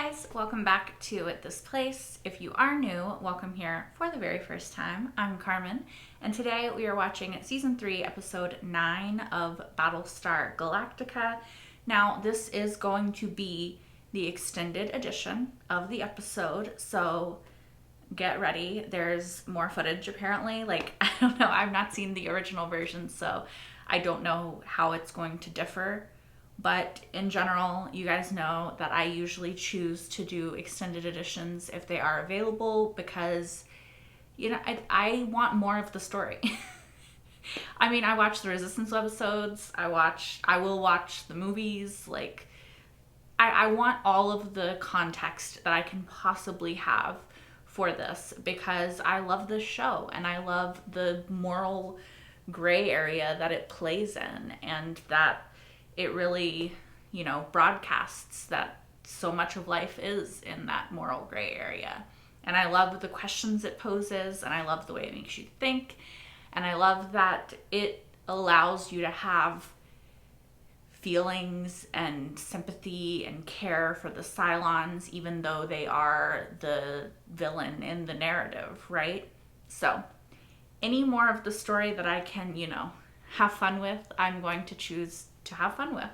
guys, welcome back to This Place. If you are new, welcome here for the very first time. I'm Carmen, and today we are watching Season 3, Episode 9 of Battlestar Galactica. Now, this is going to be the extended edition of the episode, so get ready. There's more footage, apparently. I don't know, I've not seen the original version, so I don't know how it's going to differ. But in general, you guys know that I usually choose to do extended editions if they are available because, you know, I want more of the story. I mean, I watch the Resistance episodes. I will watch the movies. I want all of the context that I can possibly have for this because I love this show and I love the moral gray area that it plays in, and that it really, you know, broadcasts that so much of life is in that moral gray area. And I love the questions it poses, and I love the way it makes you think, and I love that it allows you to have feelings and sympathy and care for the Cylons, even though they are the villain in the narrative, right? So, any more of the story that I can, you know, have fun with, I'm going to choose to have fun with.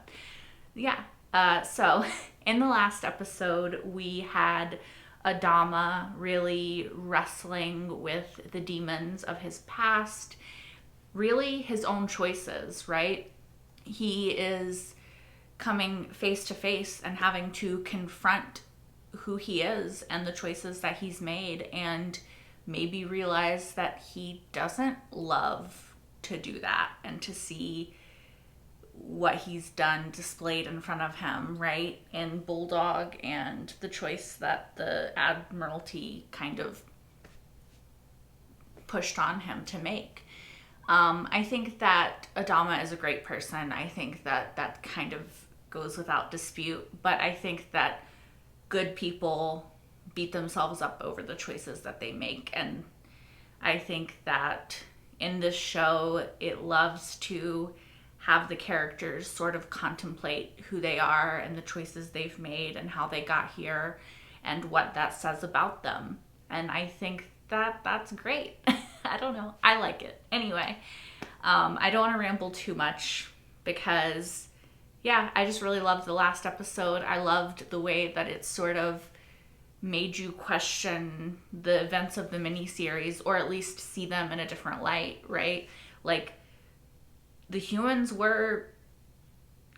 So in the last episode, we had Adama really wrestling with the demons of his past, really his own choices, right? He is coming face to face and having to confront who he is and the choices that he's made, and maybe realize that he doesn't love to do that and to see what he's done displayed in front of him, right? In Bulldog, and the choice that the Admiralty kind of pushed on him to make. I think that Adama is a great person. I think that kind of goes without dispute, but I think that good people beat themselves up over the choices that they make, and I think that in this show, it loves to have the characters sort of contemplate who they are and the choices they've made and how they got here and what that says about them. And I think that that's great. I don't know. I like it. Anyway, I don't want to ramble too much because, yeah, I just really loved the last episode. I loved the way that it sort of made you question the events of the miniseries, or at least see them in a different light, right? The humans were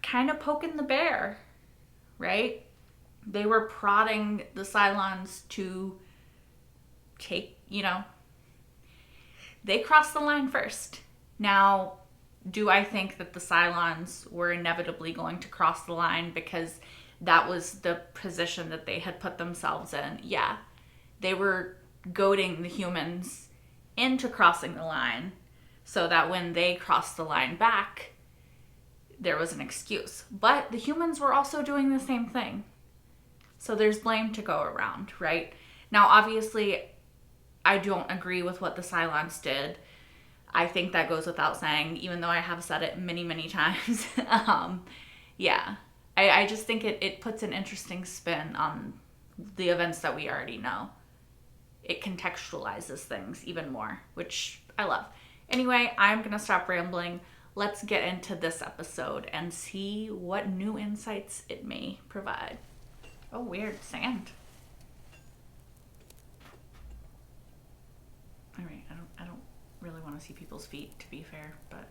kind of poking the bear, right? They were prodding the Cylons to take, you know, they crossed the line first. Now, do I think that the Cylons were inevitably going to cross the line because that was the position that they had put themselves in? Yeah. They were goading the humans into crossing the line, so that when they crossed the line back, there was an excuse. But the humans were also doing the same thing. So there's blame to go around, right? Now, obviously, I don't agree with what the Cylons did. I think that goes without saying, even though I have said it many, many times. I just think it puts an interesting spin on the events that we already know. It contextualizes things even more, which I love. Anyway, I'm going to stop rambling. Let's get into this episode and see what new insights it may provide. Oh, weird. Sand. All right, I don't really want to see people's feet, to be fair, but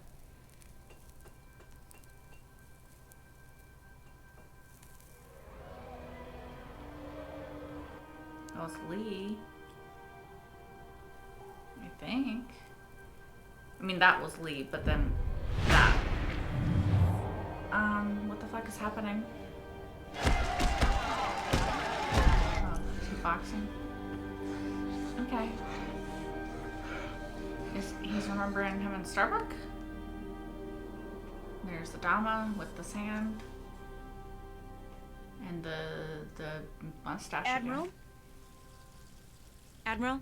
oh, it's Lee. I think. I mean, that was Lee, but then that. What the fuck is happening? Oh, is he boxing? Okay. He's remembering him in Starbuck? There's Adama with the sand. And the mustache Admiral? again. Admiral?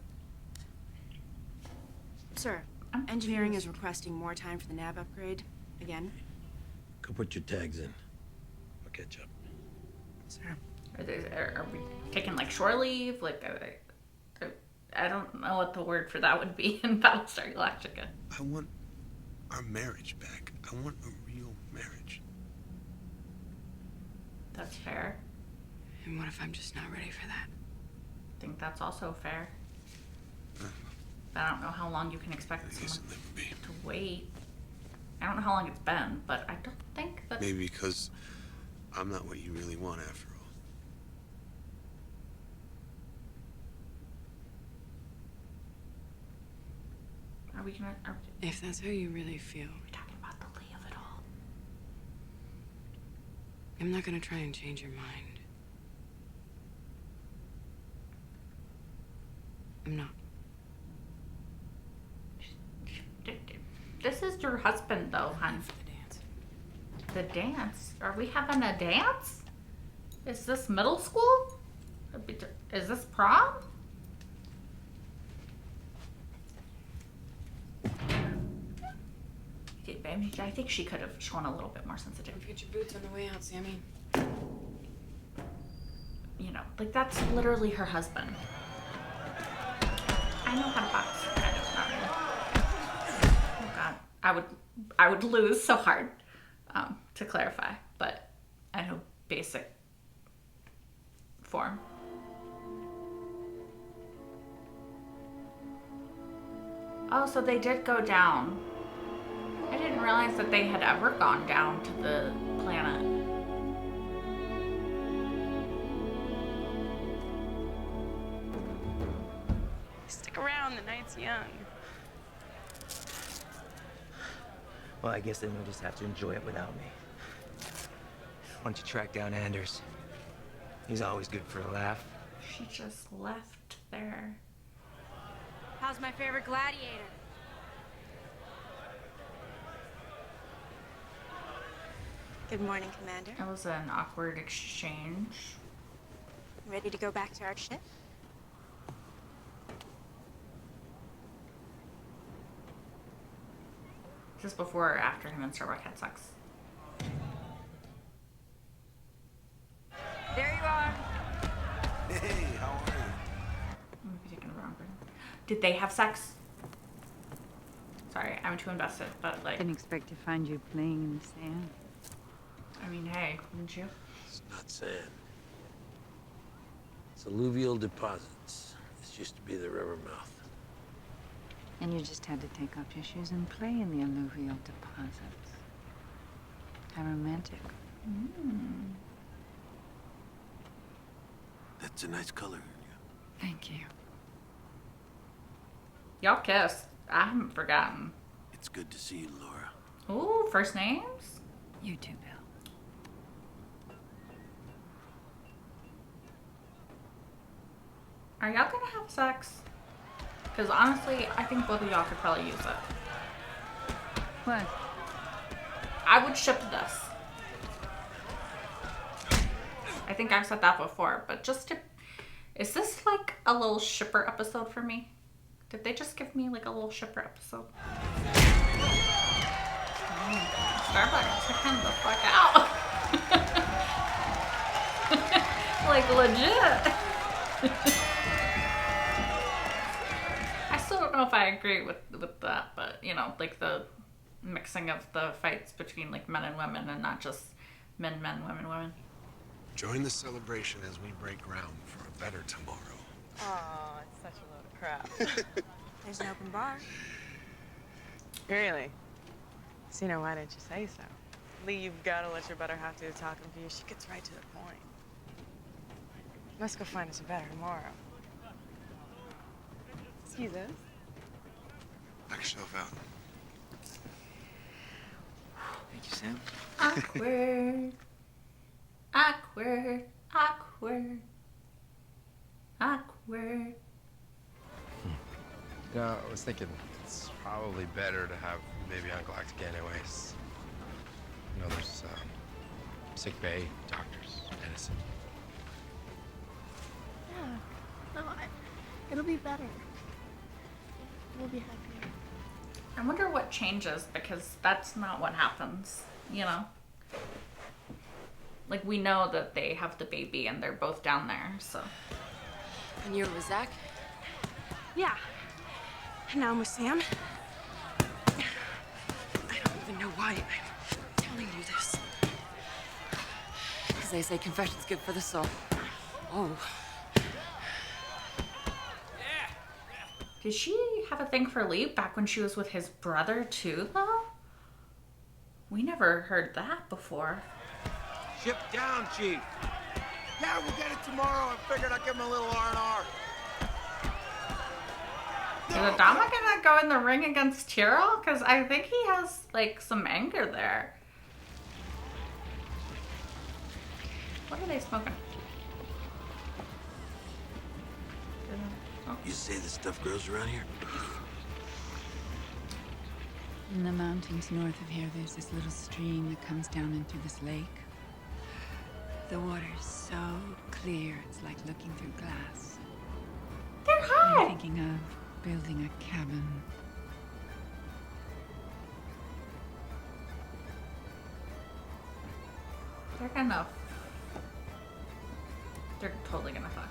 Sir, engineering is requesting more time for the nav upgrade. Again? Go put your tags in. I'll catch up. Sir. Are we taking like shore leave? Like, I don't know what the word for that would be in Battlestar Galactica. I want our marriage back. I want a real marriage. That's fair. And what if I'm just not ready for that? I think that's also fair. But I don't know how long you can expect someone to wait. I don't know how long it's been, but I don't think that... Maybe because I'm not what you really want after all. Are we gonna... If that's how you really feel... Are we talking about the Lee of it all? I'm not gonna try and change your mind. I'm not. This is your husband, though, hon. For the dance. The dance? Are we having a dance? Is this middle school? Is this prom? I think she could have shown a little bit more sensitivity. Get your boots on the way out, Sammy. You know, like that's literally her husband. I know how to box. Kind of, not really. Oh God, I would lose so hard to clarify, but I know basic form. Oh, so they did go down. I didn't realize that they had ever gone down to the planet. Stick around, the night's young. Well, I guess then you'll just have to enjoy it without me. Why don't you track down Anders? He's always good for a laugh. She just left there. How's my favorite gladiator? Good morning, Commander. That was an awkward exchange. Ready to go back to our ship? Is this before or after him and Starbuck had sex? There you are. Hey, how are you? I might be taking the wrong person. Did they have sex? Sorry, I'm too invested, but like... Didn't expect to find you playing in the sand. I mean, hey, wouldn't you? It's not sand. It's alluvial deposits. This used to be the river mouth. And you just had to take off your shoes and play in the alluvial deposits. How romantic. That's a nice color. Thank you. Y'all kissed. I haven't forgotten. It's good to see you, Laura. Ooh, first names? You too, Bill. Are y'all gonna have sex? Because honestly, I think both of y'all could probably use it. What? I would ship this. I think I've said that before, but just to... Is this like a little shipper episode for me? Did they just give me like a little shipper episode? Starbucks, chicken the fuck out. Like legit. I still don't know if I agree with that, but you know, like the mixing of the fights between like men and women and not just men, women, women. Join the celebration as we break ground for a better tomorrow. Oh, it's such a load of crap. There's an open bar. Really? So, why didn't you say so? Lee, you've got to let your better half do the talking for you. She gets right to the point. Let's go find us a better tomorrow. Excuse us. Knock yourself out. Thank you, Sam. Awkward. Awkward. Awkward. Awkward. I was thinking it's probably better to have the baby on Galactica anyways. There's sick bay, doctors, medicine. Yeah. No, it'll be better. We'll be happier. I wonder what changes because that's not what happens, Like, we know that they have the baby and they're both down there, so. And you were with Zach? Yeah. And now I'm with Sam. I don't even know why I'm telling you this. Because they say confession's good for the soul. Oh. Did she have a thing for Lee back when she was with his brother too, though? We never heard that before. Ship down, Chief. Yeah, we'll get it tomorrow. I figured I'd give him a little R&R. Is Adama gonna go in the ring against Tyrell? Because I think he has, like, some anger there. What are they smoking? Oh. You say the stuff grows around here? In the mountains north of here, there's this little stream that comes down into this lake. The water's so clear, it's like looking through glass. They're I'm hot! thinking of building a cabin. They're totally gonna fuck.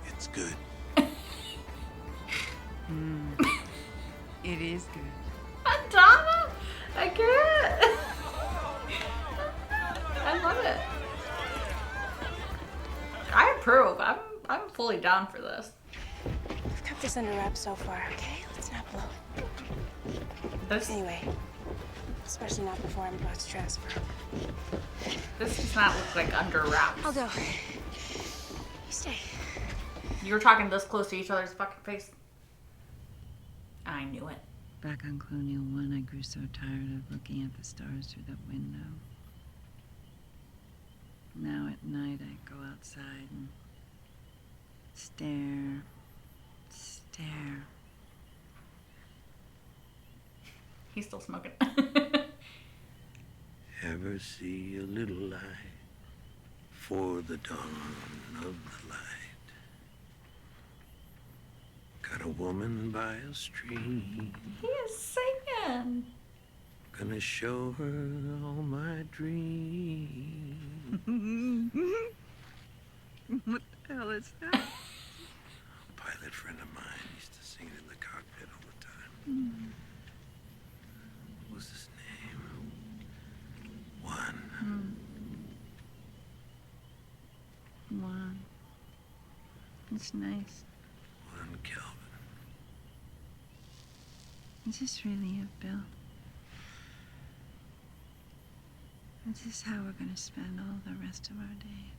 It's good. It is good. Adama! I can't! I love it. I approve. I'm fully down for this. I've kept this under wraps so far, okay? Let's not blow it. This Anyway, especially not before I'm about to transfer. this does not look like under wraps. I'll go. You stay. You were talking this close to each other's fucking face. I knew it. Back on Colonial 1, I grew so tired of looking at the stars through that window. Now at night, I go outside and stare. He's still smoking. Ever see a little light for the dawn of the light? Got a woman by a stream, He is singing. gonna show her all my dreams. What the hell is that? A pilot friend of mine used to sing it in the cockpit all the time. What was his name? One. One. It's nice. One Kelvin. Is this really it, Bill? Is this how we're gonna spend all the rest of our days?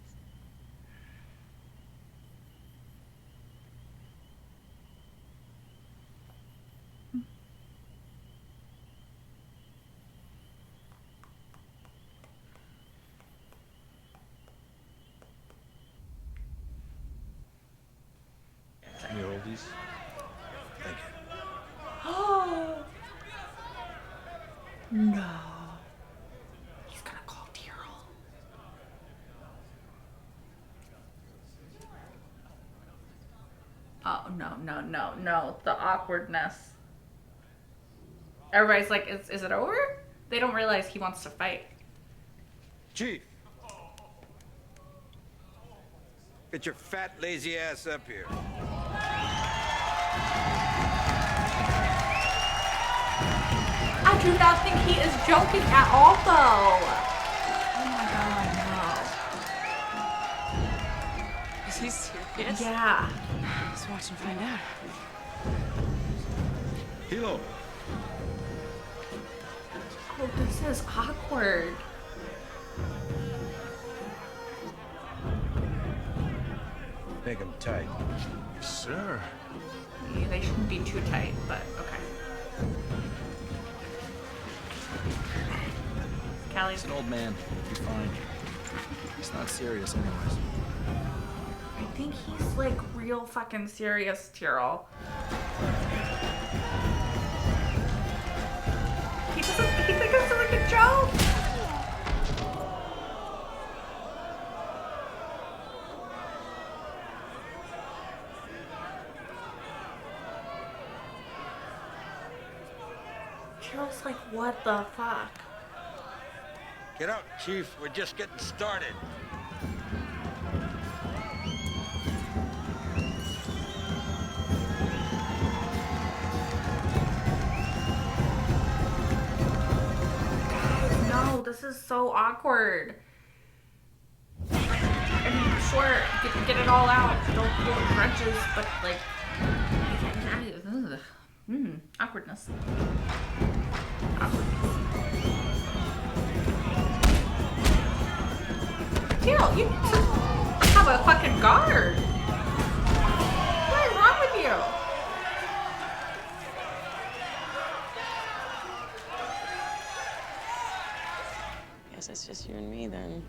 Your oldies? Thank you. Oh no. He's gonna call Tyrell. Oh no. The awkwardness. Everybody's like, is it over? They don't realize he wants to fight. Chief! Get your fat, lazy ass up here. I do not think he is joking at all, though. Oh my god, Is he serious? no. Yeah. Let's watch and find out. Hilo. Oh, this is awkward. Make him tight. Sir. Yeah, they shouldn't be too tight, but okay. Callie's He's an old man. He'll be fine. He's not serious anyways. I think he's like real fucking serious, Tyrell. He thinks it's like a joke. Tyrell's like, what the fuck? Get out, Chief. We're just getting started. No, this is so awkward. I mean, sure, get it all out. Don't hold grudges, but like, awkwardness. Teal, you have a fucking guard. What is wrong with you? Guess it's just you and me then.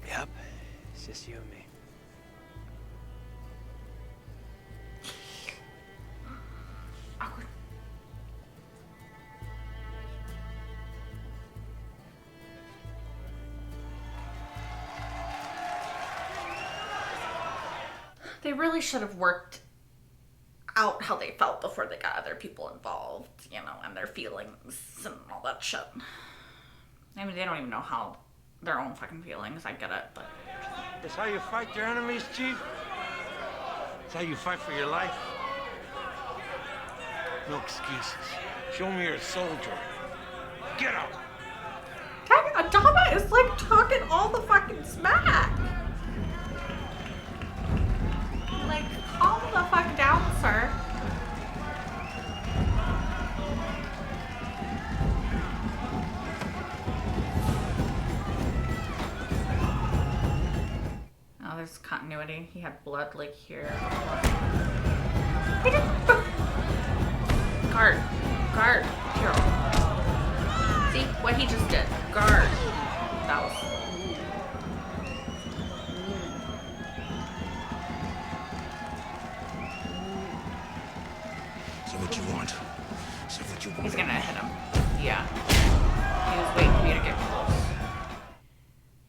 Yep, it's just you and me. Awkward. They really should have worked out how they felt before they got other people involved, you know, and their feelings and all that shit. I mean, they don't even know how their own fucking feelings. I get it, but That's how you fight your enemies, Chief? That's how you fight for your life? No excuses. Show me you're a soldier. Get out! Adama is like talking all the fucking smack. Like, calm the fuck down, sir. Oh, there's continuity. He had blood like here. Guard. Guard. Hero. See what he just did. Guard. That was. So what you want? So what you want? He's gonna hit him. Yeah. He was waiting for you to get close.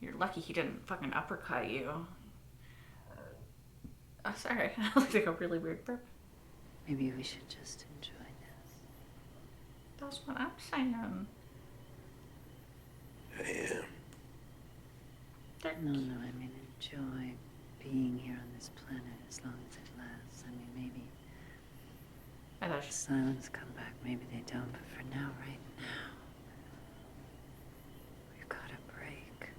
You're lucky he didn't fucking uppercut you. Oh, sorry. I looked like a really weird burp. Maybe we should just enjoy this. That's what I'm saying. I am. No, I mean enjoy being here on this planet as long as it lasts. I mean, maybe I thought silence come back, maybe they don't, but for now, right now, we've got a break.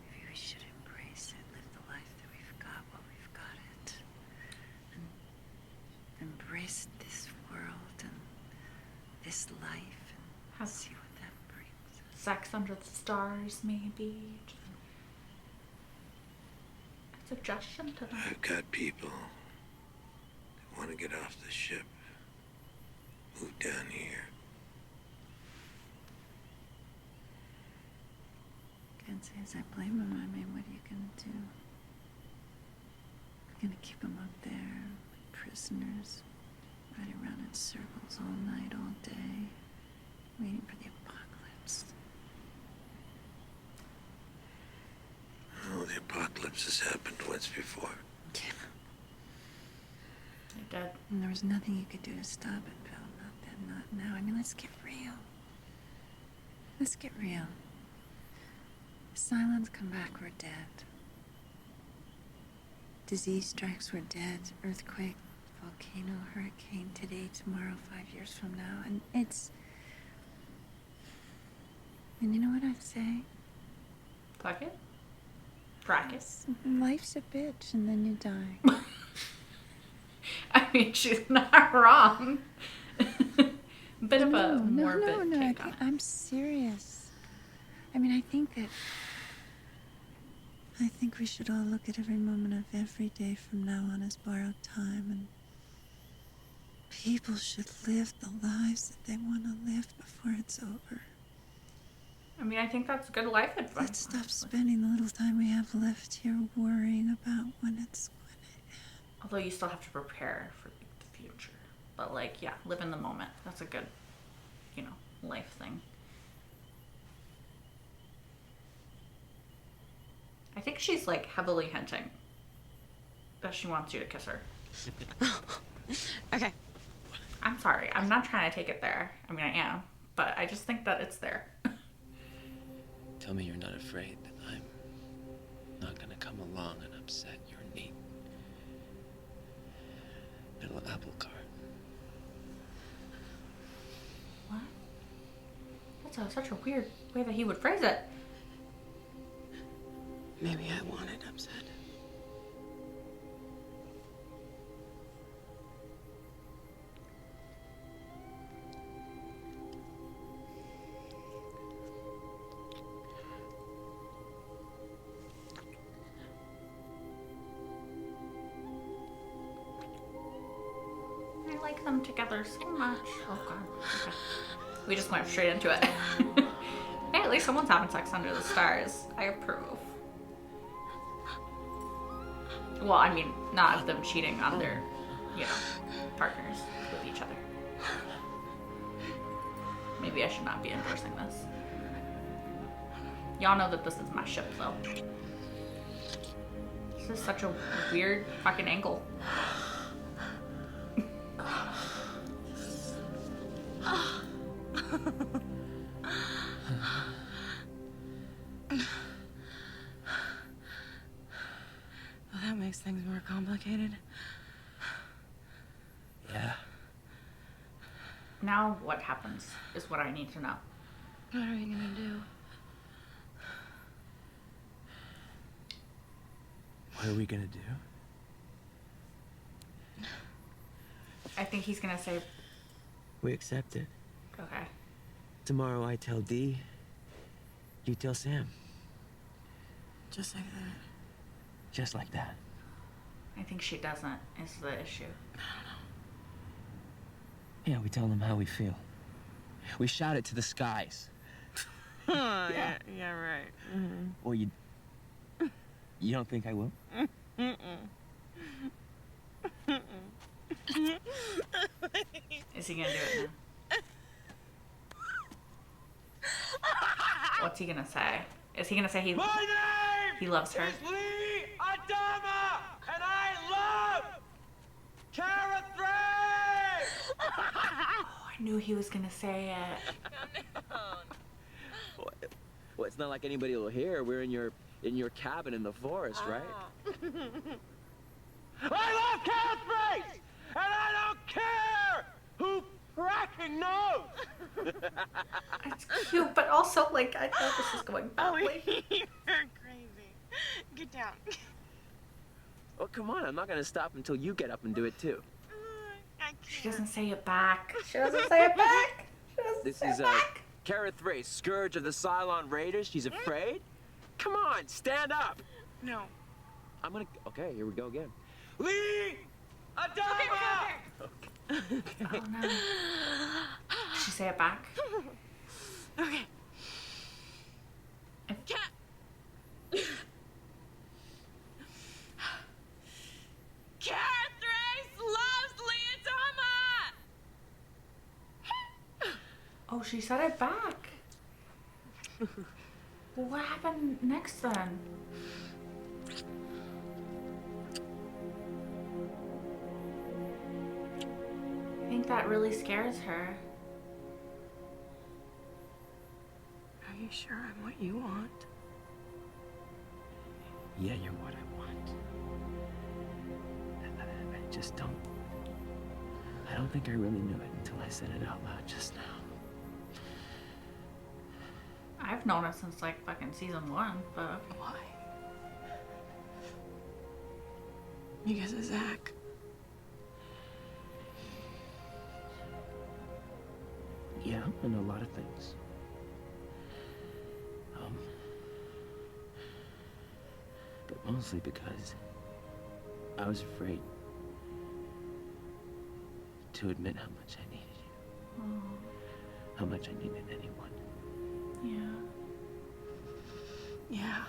Maybe we should embrace it, live the life that we've got while we've got it. And embrace this world and this life and see what that brings. sex under the stars, maybe. A suggestion to them. I've got people that want to get off the ship. Move down here. Can't say as I blame him. I mean, what are you gonna do? You're gonna keep them up there, like prisoners, riding around in circles all night, all day, waiting for the apocalypse. Oh, the apocalypse has happened once before. Yeah. They're dead. And there was nothing you could do to stop it, Bill. Not then, not now. I mean, let's get real. Let's get real. Silence come back, we're dead. Disease strikes, we're dead. Earthquake, volcano, hurricane, today, tomorrow, 5 years from now. And it's... And you know what I'd say? Fuck it. Practice. Life's a bitch, and then you die. I mean, she's not wrong. Bit of a morbid take on it. I'm serious. I mean, I think we should all look at every moment of every day from now on as borrowed time, and people should live the lives that they want to live before it's over. I mean, I think that's good life advice. Let's stop spending the little time we have left here worrying about when it's going to end. Although you still have to prepare for the future. But like, yeah, live in the moment. That's a good, life thing. I think she's like heavily hinting that she wants you to kiss her. Okay. I'm sorry. I'm not trying to take it there. I mean, I am. but I just think that it's there. Tell me you're not afraid that I'm not gonna come along and upset your neat little apple cart. What? That's such a weird way that he would phrase it. Maybe I want it upset. I like them together so much. Oh god. Okay. We just went straight into it. Hey, at least someone's having sex under the stars. I approve. Well, I mean, not of them cheating on their, you know, partners with each other. Maybe I should not be endorsing this. Y'all know that this is my ship, though. This is such a weird fucking angle. Well, that makes things more complicated. Yeah. Now what happens is what I need to know. What are we gonna do? What are we gonna do? I think he's gonna say, We accept it. okay. Tomorrow I tell Dee, you tell Sam. Just like that. Just like that. I think she doesn't, is the issue. Yeah, we tell them how we feel. We shout it to the skies. Yeah, right. Mm-hmm. Or you don't think I will? Is he gonna do it now? What's he gonna say? Is he gonna say he loves her? is Lee Adama, and I love Cara Thrace! Oh, I knew he was gonna say it. Well, it's not like anybody will hear. We're in your cabin in the forest, right? I love Cara Thrace, and I don't care who fracking knows! It's cute, but also, like, I know this is going badly. You're crazy. Get down. Oh, come on. I'm not gonna stop until you get up and do it, too. She doesn't say it back. She doesn't say it back. This is, Cara Thrace, Scourge of the Cylon Raiders. She's afraid? Come on, stand up. No. I'm gonna... Okay, here we go again. Lee Adama! Oh, no. Did she say it back? Okay. Cat. Cara Thrace loves Lee Adama! Oh, she said it back. Well, what happened next then? I think that really scares her. Are you sure I'm what you want? Yeah, you're what I want. I just don't... I don't think I really knew it until I said it out loud just now. I've known it since, like, fucking season 1, but... Why? Because of Zach. Yeah, I know a lot of things. But mostly because I was afraid to admit how much I needed you. Oh, How much I needed anyone. yeah. Yeah.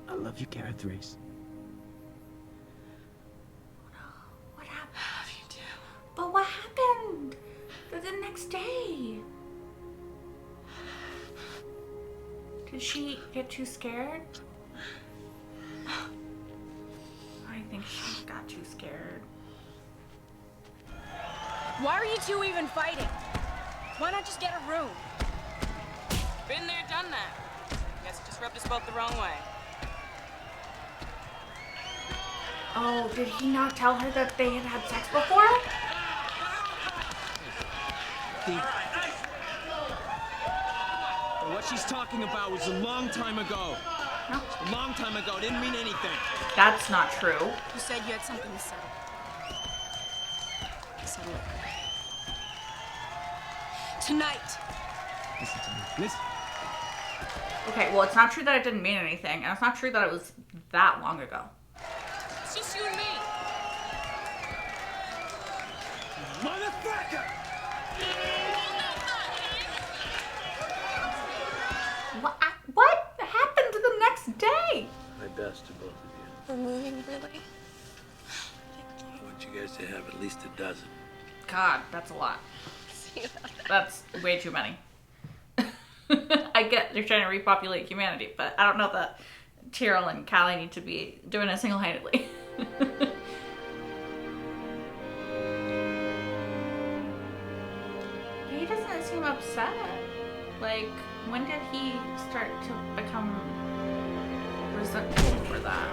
I love you, Cara Thrace. What happened? I love you too. But what happened the next day? Did she get too scared? I think she got too scared. Why are you two even fighting? Why not just get a room? Been there, done that. Guess it just rubbed us both the wrong way. Oh, did he not tell her that they had had sex before? What she's talking about was a long time ago. No. A long time ago. Didn't mean anything. That's not true. You said you had something to settle. Settle it. Tonight. Listen to me. Listen. Okay, well, it's not true that it didn't mean anything, and it's not true that it was that long ago. It's just you and me. Motherfucker! What happened the next day? My best to both of you. We're moving, really? I want you guys to have at least a dozen. God, that's a lot. See about that. That's way too many. I get they're trying to repopulate humanity, but I don't know that Tyrell and Callie need to be doing it single-handedly. He doesn't seem upset. Like, when did he start to become resentful for that?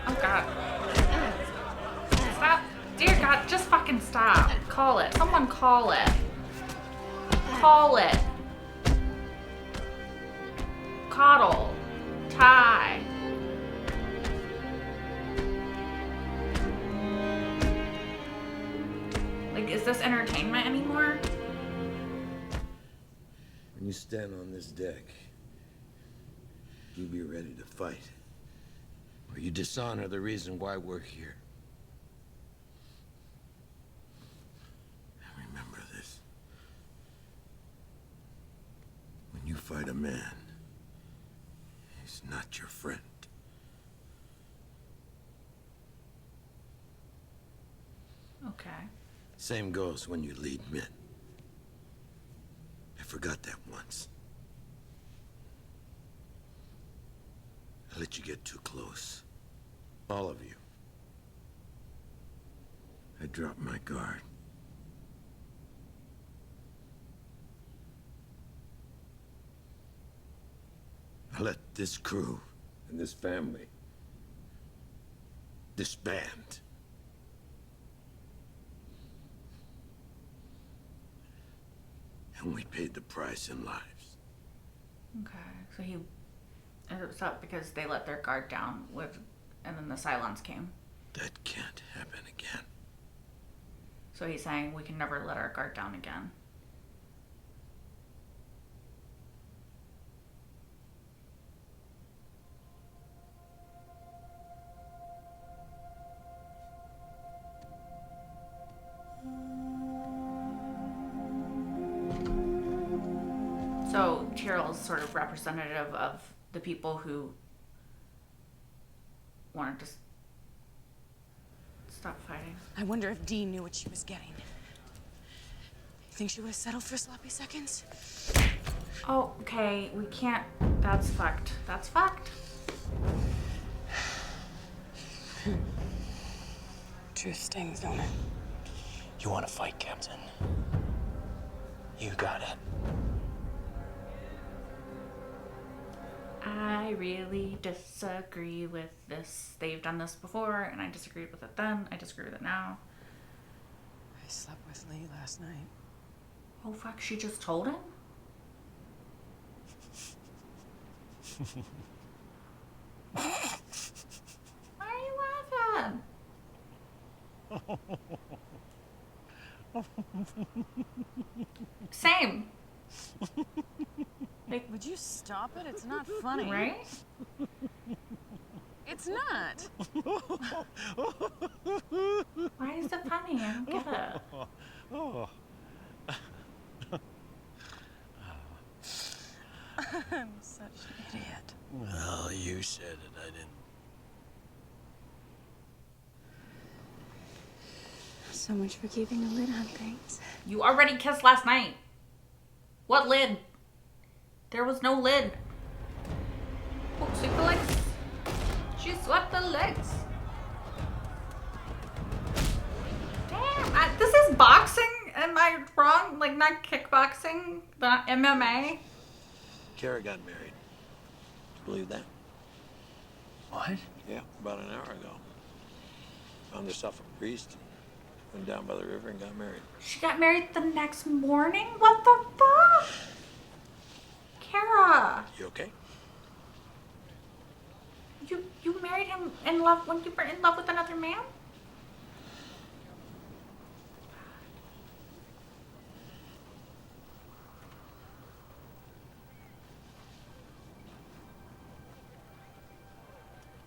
Oh God. Stop. Dear God, just fucking stop. Call it. Someone call it. Call it. Coddle. Tie. Like, is this entertainment anymore? When you stand on this deck, you be ready to fight. Or you dishonor the reason why we're here. And remember this. When you fight a man, he's not your friend. Okay. Same goes when you lead men. I forgot that once. I let you get too close. All of you. I dropped my guard. I let this crew and this family disband. And we paid the price in lives. Okay. So he ended up because they let their guard down and then the Cylons came. That can't happen again. So he's saying we can never let our guard down again. So Tyrell's sort of representative of the people who wanted to stop fighting. I wonder if Dee knew what she was getting. You think she would have settled for sloppy seconds? Oh, okay, we can't. That's fucked. That's fucked. Truth stings, don't it? You want to fight, Captain? You got it. I really disagree with this. They've done this before, and I disagreed with it then. I disagree with it now. I slept with Lee last night. Oh, fuck, she just told him? Why are you laughing? Same. Like, would you stop it? It's not funny. Right? It's not. Why is it funny? I don't get it. Oh. I'm such an idiot. Well, you said it, I didn't. So much for keeping a lid on things. You already kissed last night. What lid? There was no lid. Oh, sweep the legs. She swept the legs. Damn, this is boxing am I wrong? Like, not kickboxing, not MMA? Kara got married. Do you believe that? What? Yeah, about an hour ago. Found herself a priest, went down by the river and got married. She got married the next morning? What the fuck? Kara, You okay? you married him in love when you were in love with another man?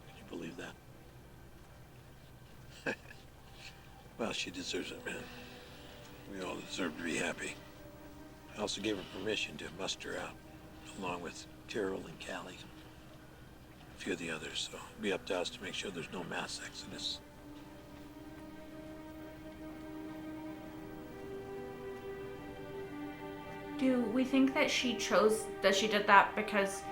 Can you believe that? Well, she deserves it, man. We all deserve to be happy. I also gave her permission to muster out, along with Carol and Callie. A few of the others, so it'll be up to us to make sure there's no mass exodus. Do we think that she did that because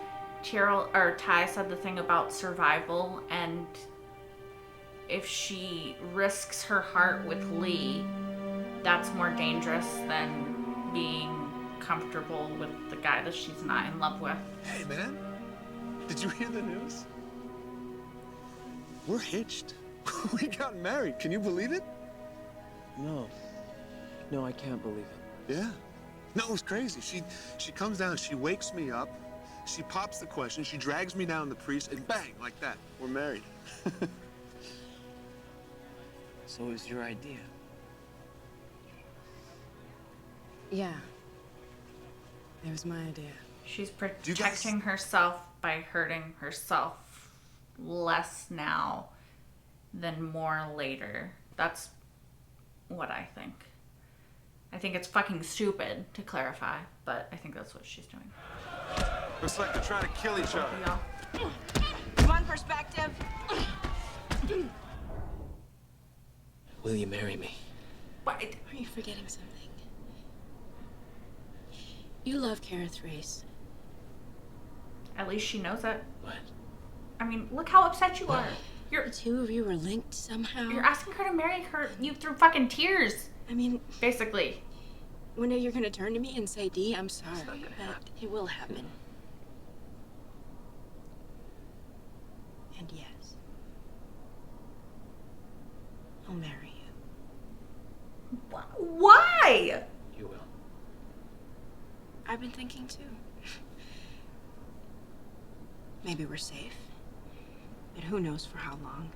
Ty said the thing about survival, and if she risks her heart with Lee, that's more dangerous than being comfortable with the guy that she's not in love with? Hey, man. Did you hear the news? We're hitched. We got married. Can you believe it? No. No, I can't believe it. Yeah. No, it was crazy. She comes down, she wakes me up, she pops the question, she drags me down the priest, and bang, like that, we're married. So it was your idea? Yeah. It was my idea. She's protecting herself by hurting herself less now than more later. That's what I think. I think it's fucking stupid, to clarify, but I think that's what she's doing. Looks like they're trying to kill each other. Yeah. One perspective. Will you marry me? What? Are you forgetting something? You love Kara Thrace. At least she knows it. What? I mean, look how upset you are. The two of you were linked somehow. You're asking her to marry you through fucking tears. I mean, basically. One day you're gonna turn to me and say, Dee, I'm sorry, but it will happen. And yes, I'll marry you. Why? You will. I've been thinking too. Maybe we're safe, but who knows for how long.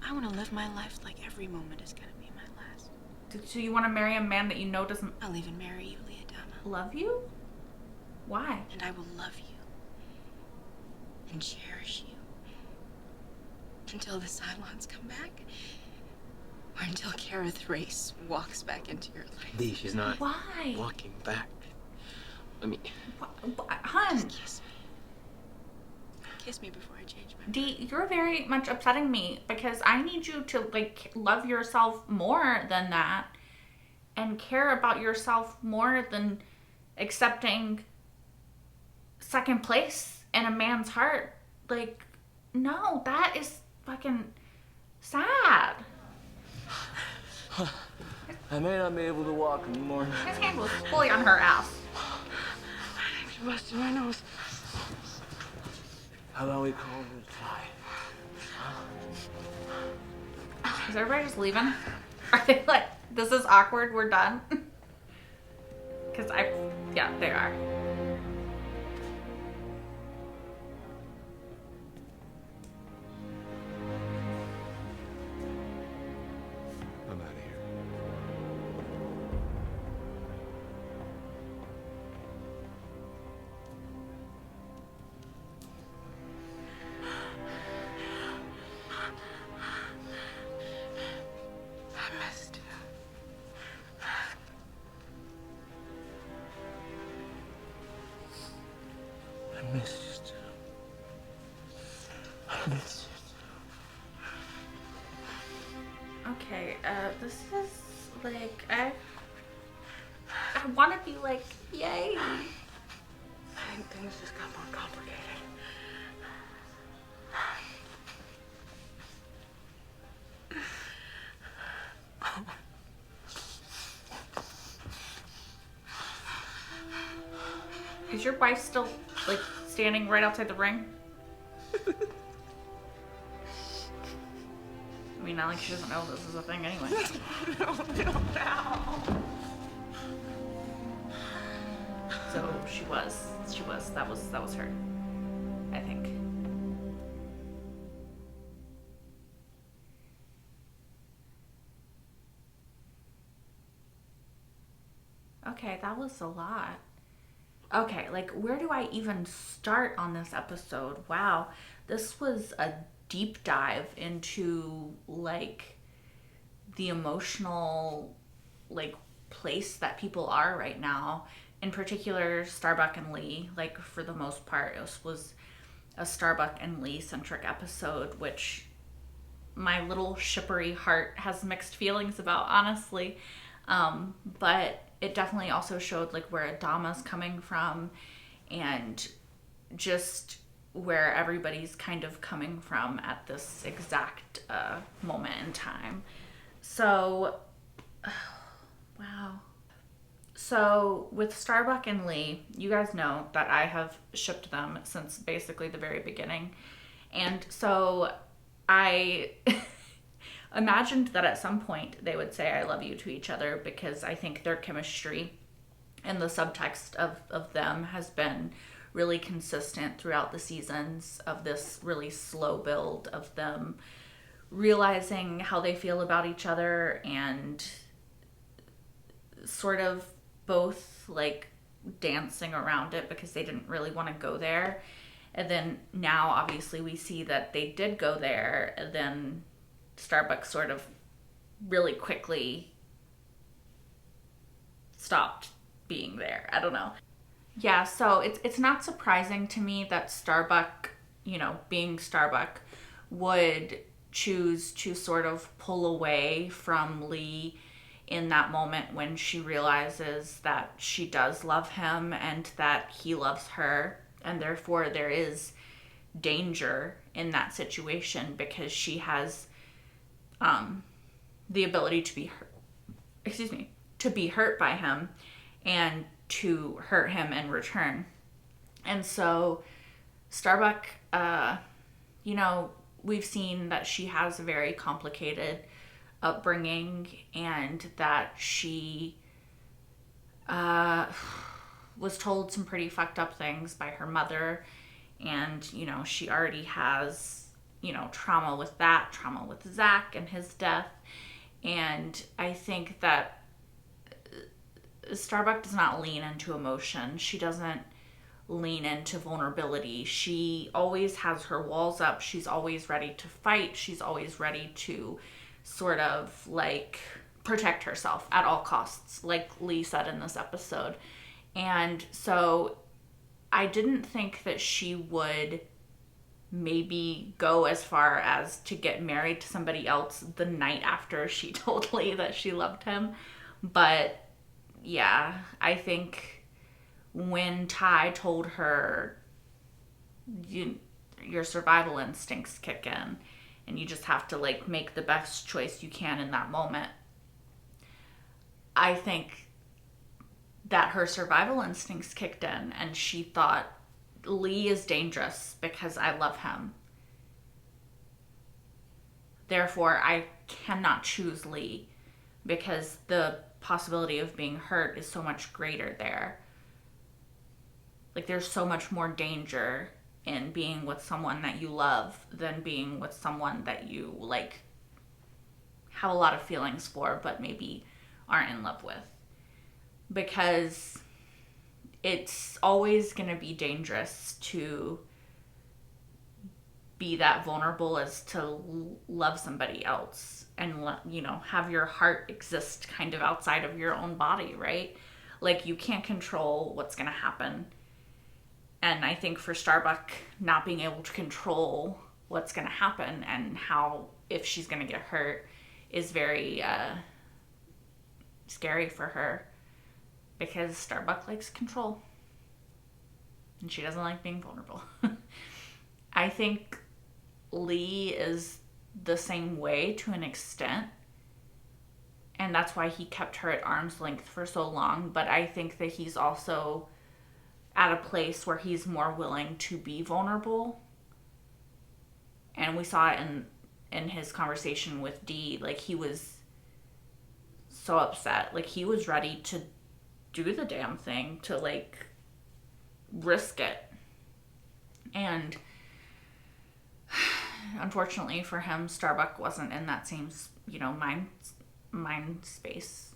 I want to live my life like every moment is gonna be my last. So you want to marry a man that you know doesn't... I'll even marry you, Adama. Love you? Why? And I will love you and cherish you until the Cylons come back, or until Kara Thrace walks back into your life. Dee, she's not Why? walking back. I mean... Hun. Just kiss me. Kiss me before I change my mind. Dee, you're very much upsetting me because I need you to, like, love yourself more than that and care about yourself more than accepting second place in a man's heart. Like, no, that is fucking sad. I may not be able to walk anymore. His hand was fully on her ass. I busted my nose. How about we call it a tie? Is everybody just leaving? Are they like, this is awkward, we're done? Because yeah, they are. I'm out of here. I missed you. I miss you too. I miss you too. Okay, this is like, I want to be like, yay. I think things just got more complicated. is your wife still, like, standing right outside the ring? I mean, not like she doesn't know this is a thing anyway. So she was. That was her, I think. Okay, that was a lot. Okay, like, where do I even start on this episode? Wow, this was a deep dive into, like, the emotional, like, place that people are right now. In particular, Starbuck and Lee. Like, for the most part, it was a Starbuck and Lee centric episode, which my little shippery heart has mixed feelings about, honestly. But it definitely also showed, like, where Adama's coming from and just where everybody's kind of coming from at this exact moment in time. So, wow. So with Starbuck and Lee, you guys know that I have shipped them since basically the very beginning. And so I imagined that at some point they would say I love you to each other, because I think their chemistry and the subtext of them has been really consistent throughout the seasons of this really slow build of them realizing how they feel about each other and sort of both like dancing around it because they didn't really want to go there. And then now obviously we see that they did go there, and then Starbucks sort of really quickly stopped being there. I don't know. Yeah, so it's not surprising to me that Starbuck, you know, being Starbuck, would choose to sort of pull away from Lee in that moment when she realizes that she does love him and that he loves her, and therefore there is danger in that situation because she has the ability to be hurt, to be hurt by him and to hurt him in return. And so Starbuck, you know, we've seen that she has a very complicated upbringing and that she was told some pretty fucked up things by her mother. And, you know, she already has, you know, trauma with that, trauma with Zach and his death. And I think that Starbuck does not lean into emotion. She doesn't lean into vulnerability. She always has her walls up. She's always ready to fight. She's always ready to sort of like protect herself at all costs, like Lee said in this episode. And so I didn't think that she would maybe go as far as to get married to somebody else the night after she told Lee that she loved him. But yeah, I think when Ty told her your survival instincts kick in and you just have to like make the best choice you can in that moment, I think that her survival instincts kicked in and she thought Lee is dangerous because I love him. Therefore, I cannot choose Lee because the possibility of being hurt is so much greater there. Like, there's so much more danger in being with someone that you love than being with someone that you, like, have a lot of feelings for, but maybe aren't in love with. Because it's always going to be dangerous to be that vulnerable as to love somebody else and, you know, have your heart exist kind of outside of your own body, right? Like, you can't control what's going to happen. And I think for Starbuck, not being able to control what's going to happen and how, if she's going to get hurt, is very scary for her. Because Starbuck likes control. And she doesn't like being vulnerable. I think Lee is the same way to an extent. And that's why he kept her at arm's length for so long. But I think that he's also at a place where he's more willing to be vulnerable. And we saw it in his conversation with Dee. Like, he was so upset. Like, he was ready to do the damn thing, to, like, risk it. And unfortunately for him, Starbuck wasn't in that same, you know, mind space.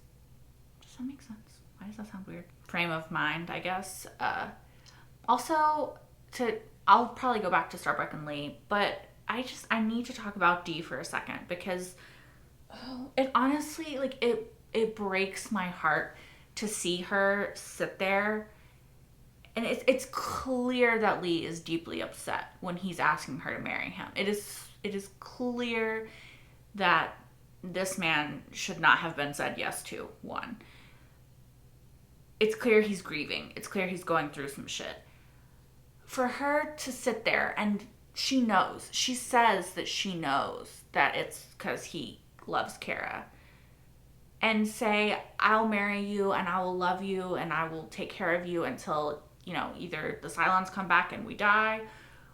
Does that make sense? Why does that sound weird? Frame of mind, I guess. Also, I'll probably go back to Starbuck and Lee, but I need to talk about Dee for a second, because it honestly, like, it breaks my heart to see her sit there. And it's clear that Lee is deeply upset when he's asking her to marry him. It is clear that this man should not have been said yes to, one. It's clear he's grieving. It's clear he's going through some shit. For her to sit there, and she knows. She says that she knows that it's because he loves Kara. And say, I'll marry you, and I will love you, and I will take care of you until, you know, either the Cylons come back and we die,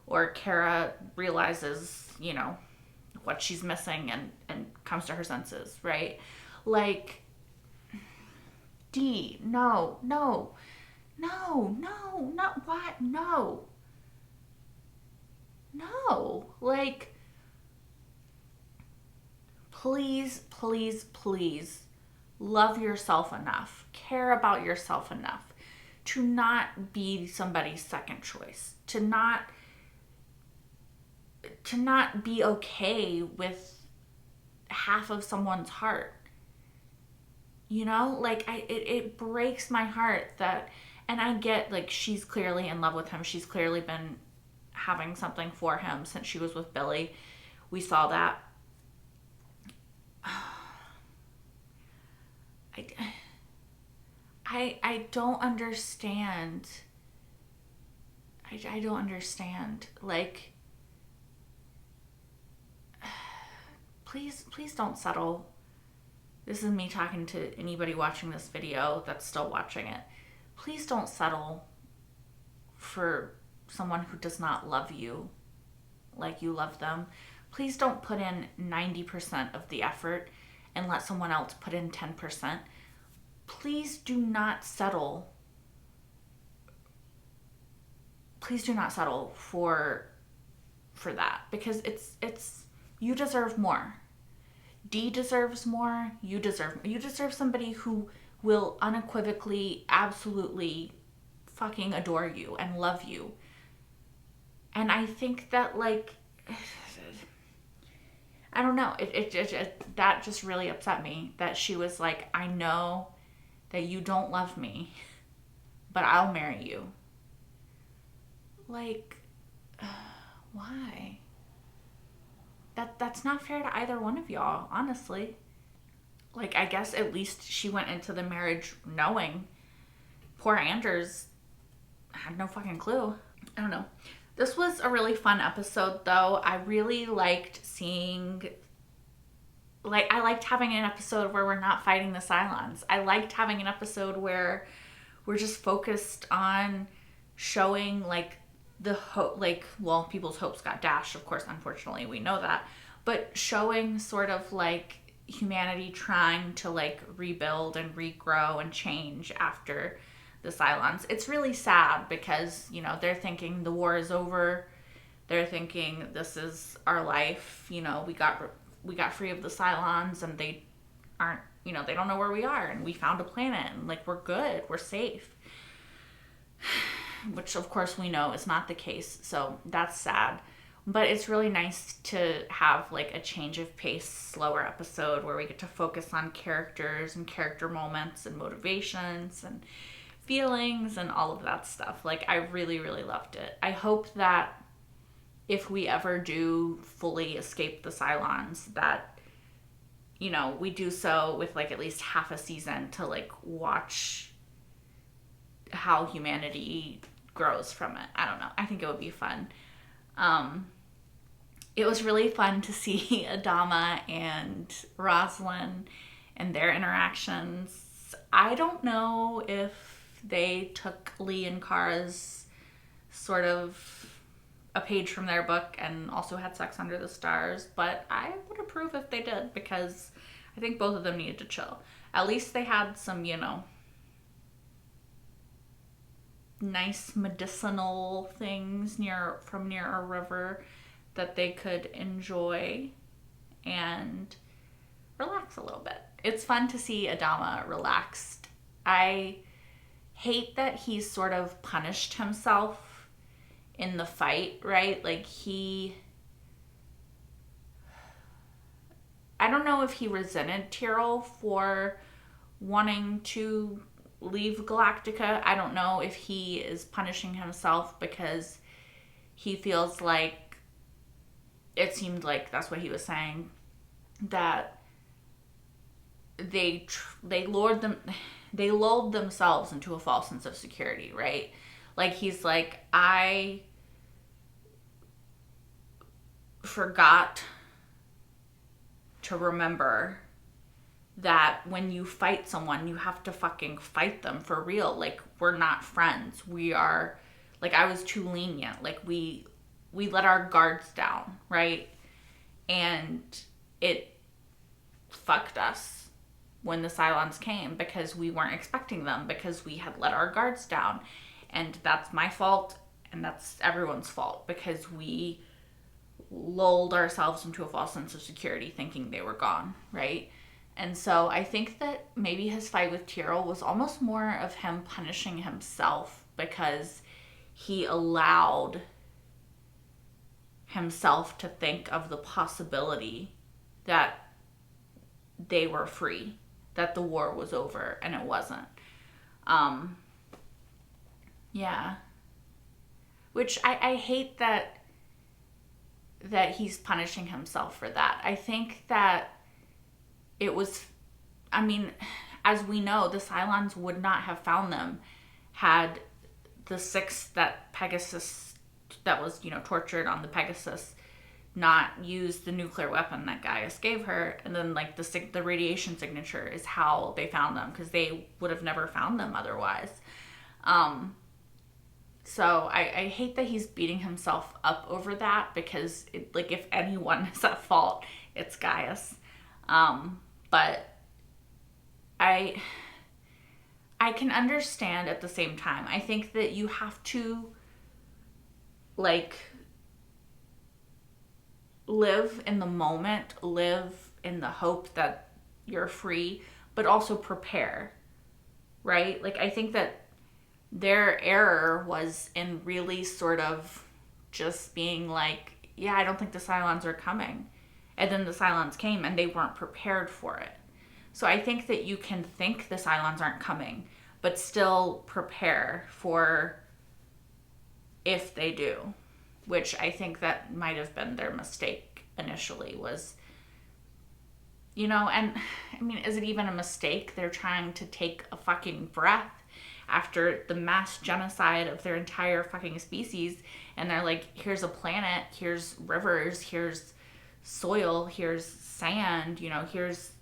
or Kara realizes, you know, what she's missing and comes to her senses, right? Like, Dee, no, what? No, like, please, love yourself enough, care about yourself enough to not be somebody's second choice, to not be okay with half of someone's heart. You know, like, it breaks my heart that, and I get, like, she's clearly in love with him. She's clearly been having something for him since she was with Billy. We saw that. I don't understand. I don't understand. Like, please don't settle. This is me talking to anybody watching this video that's still watching it. Please don't settle for someone who does not love you like you love them. Please don't put in 90% of the effort and let someone else put in 10%. Please do not settle. Please do not settle for that, because it's you deserve more. Dee deserves more. You deserve somebody who will unequivocally, absolutely fucking adore you and love you. And I think that, like, I don't know, that just really upset me, that she was like, I know that you don't love me, but I'll marry you. Like, why? That's not fair to either one of y'all, honestly. Like, I guess at least she went into the marriage knowing. Poor Anders had no fucking clue. I don't know. This was a really fun episode, though. I really liked seeing... Like, I liked having an episode where we're not fighting the Cylons. I liked having an episode where we're just focused on showing, like, the hope, like, well, people's hopes got dashed, of course, unfortunately, we know that, but showing sort of, like, humanity trying to, like, rebuild and regrow and change after the Cylons. It's really sad because, you know, they're thinking the war is over. They're thinking this is our life. You know, we got free of the Cylons, and they aren't, you know, they don't know where we are, and we found a planet, and, like, we're good, we're safe. Which, of course, we know is not the case, so that's sad. But it's really nice to have, like, a change of pace, slower episode where we get to focus on characters and character moments and motivations and feelings and all of that stuff. Like, I really, really loved it. I hope that if we ever do fully escape the Cylons, that, you know, we do so with, like, at least half a season to, like, watch how humanity grows from it. I don't know. I think it would be fun. It was really fun to see Adama and Rosalind and their interactions. I don't know if they took Lee and Kara's sort of a page from their book and also had sex under the stars, but I would approve if they did, because I think both of them needed to chill. At least they had some, you know, nice medicinal things near a river that they could enjoy and relax a little bit. It's fun to see Adama relaxed. I hate that he's sort of punished himself in the fight, right? Like I don't know if he resented Tyrell for wanting to leave Galactica. I don't know if he is punishing himself because he feels like, it seemed like that's what he was saying, that they lulled themselves into a false sense of security, right? Like, he's like, I forgot to remember that when you fight someone, you have to fucking fight them for real. Like, we're not friends. We are, like, I was too lenient. Like, we let our guards down, right? And it fucked us when the Cylons came, because we weren't expecting them, because we had let our guards down. And that's my fault, and that's everyone's fault, because we lulled ourselves into a false sense of security thinking they were gone, right? And so I think that maybe his fight with Tyrell was almost more of him punishing himself, because he allowed himself to think of the possibility that they were free, that the war was over, and it wasn't. Yeah. Which I hate that he's punishing himself for that. I think that it was, I mean, as we know, the Cylons would not have found them had the six that Pegasus, that was, you know, tortured on the Pegasus, not used the nuclear weapon that Gaius gave her. And then, like, the radiation signature is how they found them, because they would have never found them otherwise. So I hate that he's beating himself up over that, because like, if anyone is at fault, it's Gaius. But I can understand at the same time. I think that you have to, like, live in the moment, live in the hope that you're free, but also prepare, right? Like, I think that their error was in really sort of just being like, yeah, I don't think the Cylons are coming. And then the Cylons came and they weren't prepared for it. So I think that you can think the Cylons aren't coming, but still prepare for if they do. Which I think that might have been their mistake initially, was, you know, and I mean, is it even a mistake? They're trying to take a fucking breath after the mass genocide of their entire fucking species, and they're like, here's a planet, here's rivers, here's soil, here's sand, you know, here's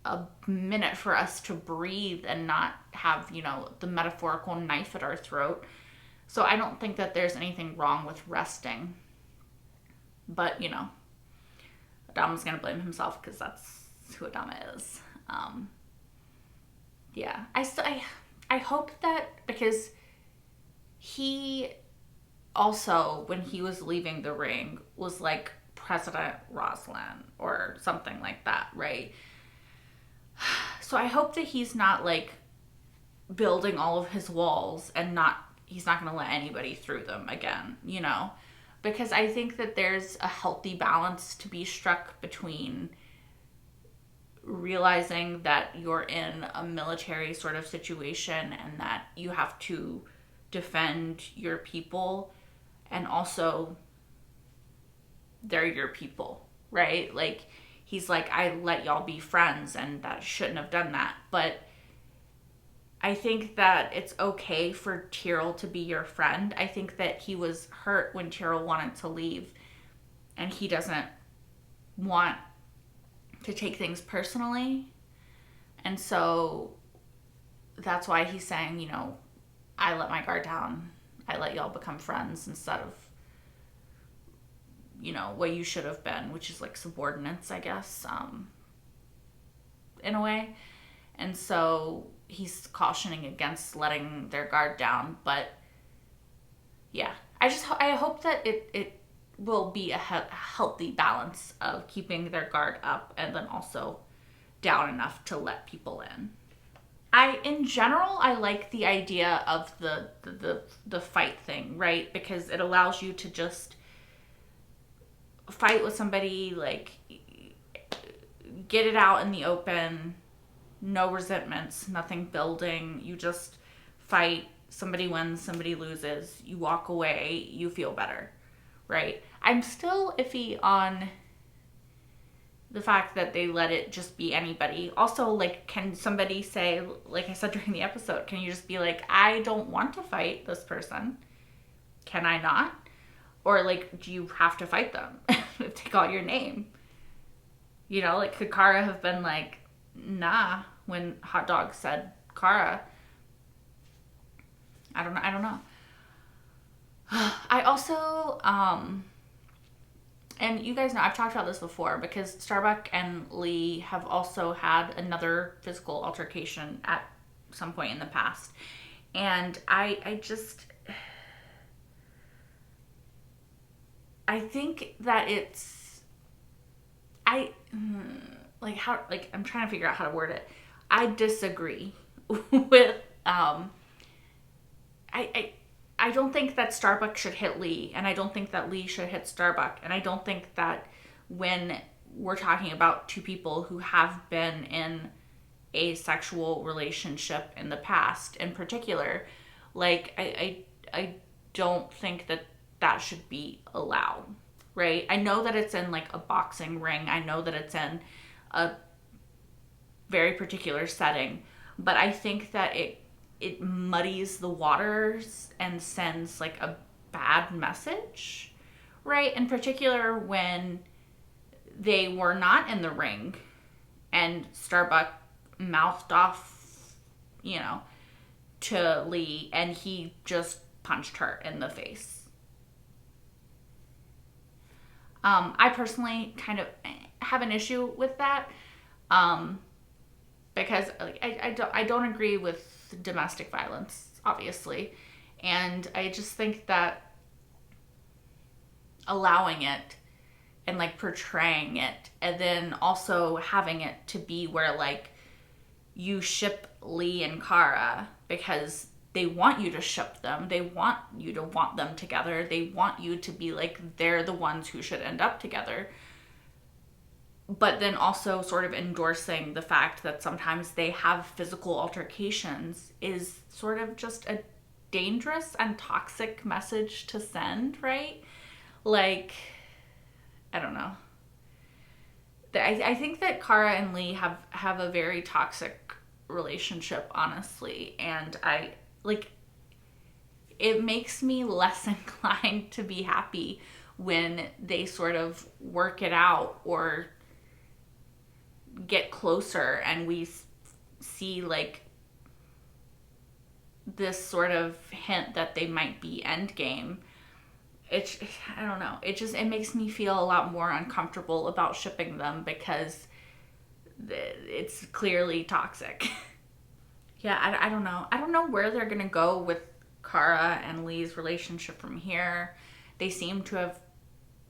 a minute for us to breathe and not have, you know, the metaphorical knife at our throat. So I don't think that there's anything wrong with resting. But, you know, Adama's gonna blame himself, because that's who Adama is. Yeah, I hope that, because he also, when he was leaving the ring, was like President Rosalind or something like that, right? So I hope that he's not, like, building all of his walls and he's not going to let anybody through them again, you know? Because I think that there's a healthy balance to be struck between realizing that you're in a military sort of situation and that you have to defend your people, and also they're your people, right? Like, he's like, I let y'all be friends and that shouldn't have done that. But I think that it's okay for Tyrell to be your friend. I think that he was hurt when Tyrell wanted to leave, and he doesn't want to take things personally. And so that's why he's saying, you know, I let my guard down. I let y'all become friends instead of, you know, what you should have been, which is like subordinates, I guess, in a way. And so he's cautioning against letting their guard down. But yeah, I hope that it will be a healthy balance of keeping their guard up and then also down enough to let people in. In general, I like the idea of the fight thing, right? Because it allows you to just fight with somebody, like, get it out in the open, no resentments, nothing building. You just fight. Somebody wins, somebody loses. You walk away, you feel better, right? I'm still iffy on the fact that they let it just be anybody. Also, like, can somebody say, like I said during the episode, can you just be like, I don't want to fight this person? Can I not? Or, like, do you have to fight them if they call your name? You know, like, could Kara have been like, nah, when Hot Dog said Kara? I don't know. I also, and you guys know, I've talked about this before, because Starbuck and Lee have also had another physical altercation at some point in the past. And I think that I'm trying to figure out how to word it. I disagree with, I don't think that Starbuck should hit Lee, and I don't think that Lee should hit Starbuck, and I don't think that when we're talking about two people who have been in a sexual relationship in the past, in particular, like, I don't think that that should be allowed, right? I know that it's in, like, a boxing ring. I know that it's in a very particular setting, but I think that it muddies the waters and sends, like, a bad message, right? In particular, when they were not in the ring and Starbuck mouthed off, you know, to Lee, and he just punched her in the face. I personally kind of have an issue with that, because, like, I don't agree with domestic violence, obviously, and I just think that allowing it and, like, portraying it, and then also having it to be where, like, you ship Lee and Kara because they want you to ship them, they want you to want them together, they want you to be like, they're the ones who should end up together, but then also sort of endorsing the fact that sometimes they have physical altercations is sort of just a dangerous and toxic message to send, right? Like, I don't know. I think that Kara and Lee have a very toxic relationship, honestly, and it makes me less inclined to be happy when they sort of work it out or get closer and we see, like, this sort of hint that they might be endgame. I don't know. It makes me feel a lot more uncomfortable about shipping them because it's clearly toxic. Yeah, I don't know. I don't know where they're gonna go with Kara and Lee's relationship from here. They seem to have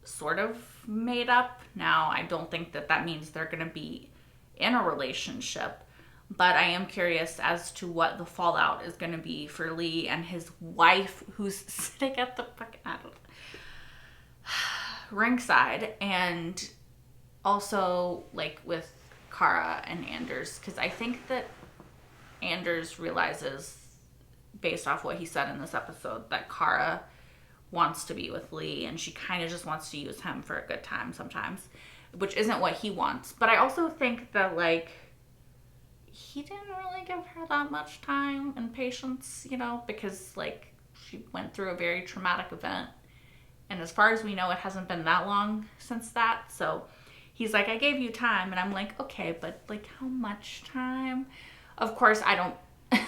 sort of made up. Now, I don't think that means they're gonna be in a relationship, but I am curious as to what the fallout is going to be for Lee and his wife, who's sitting at the ringside, and also, like, with Kara and Anders, because I think that Anders realizes, based off what he said in this episode, that Kara wants to be with Lee, and she kind of just wants to use him for a good time sometimes, which isn't what he wants. But I also think that, like, he didn't really give her that much time and patience, you know, because, like, she went through a very traumatic event. And as far as we know, it hasn't been that long since that. So he's like, I gave you time. And I'm like, okay, but, like, how much time? Of course, I don't know.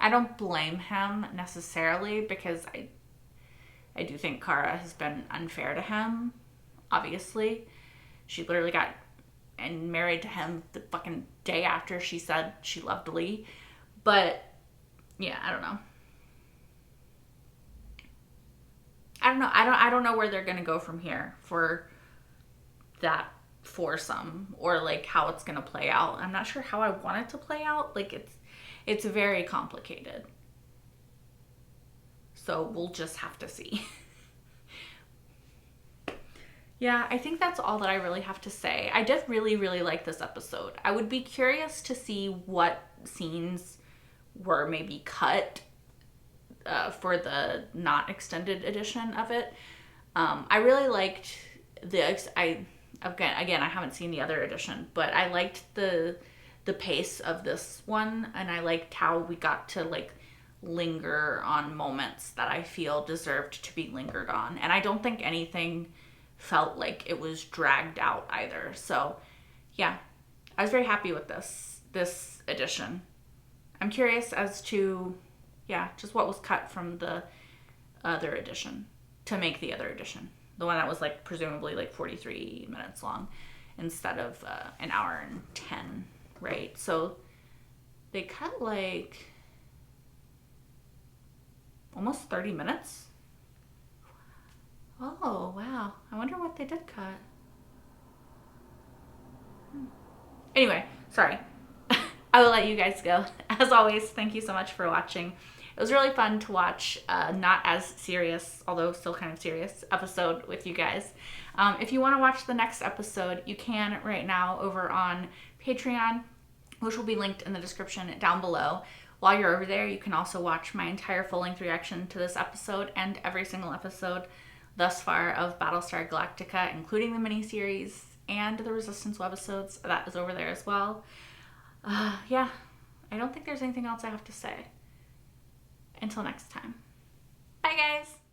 I don't blame him necessarily, because I do think Kara has been unfair to him, obviously. She literally got and married to him the fucking day after she said she loved Lee. But yeah, I don't know. I don't know where they're gonna go from here for that foursome, or like how it's gonna play out. I'm not sure how I want it to play out. Like it's very complicated. So we'll just have to see. Yeah, I think that's all that I really have to say. I did really, really like this episode. I would be curious to see what scenes were maybe cut for the not extended edition of it. I really liked again, I haven't seen the other edition, but I liked the pace of this one, and I liked how we got to like linger on moments that I feel deserved to be lingered on. And I don't think anything felt like it was dragged out either. So yeah, I was very happy with this edition. I'm curious as to, yeah, just what was cut from the other edition to make the other edition. The one that was like presumably like 43 minutes long instead of an hour and 10, right? So they cut like almost 30 minutes. Oh, wow. I wonder what they did cut. Anyway, sorry. I will let you guys go. As always, thank you so much for watching. It was really fun to watch not as serious, although still kind of serious, episode with you guys. If you want to watch the next episode, you can right now over on Patreon, which will be linked in the description down below. While you're over there, you can also watch my entire full-length reaction to this episode and every single episode thus far of Battlestar Galactica, including the miniseries and the Resistance webisodes. That is over there as well. Yeah, I don't think there's anything else I have to say. Until next time. Bye, guys!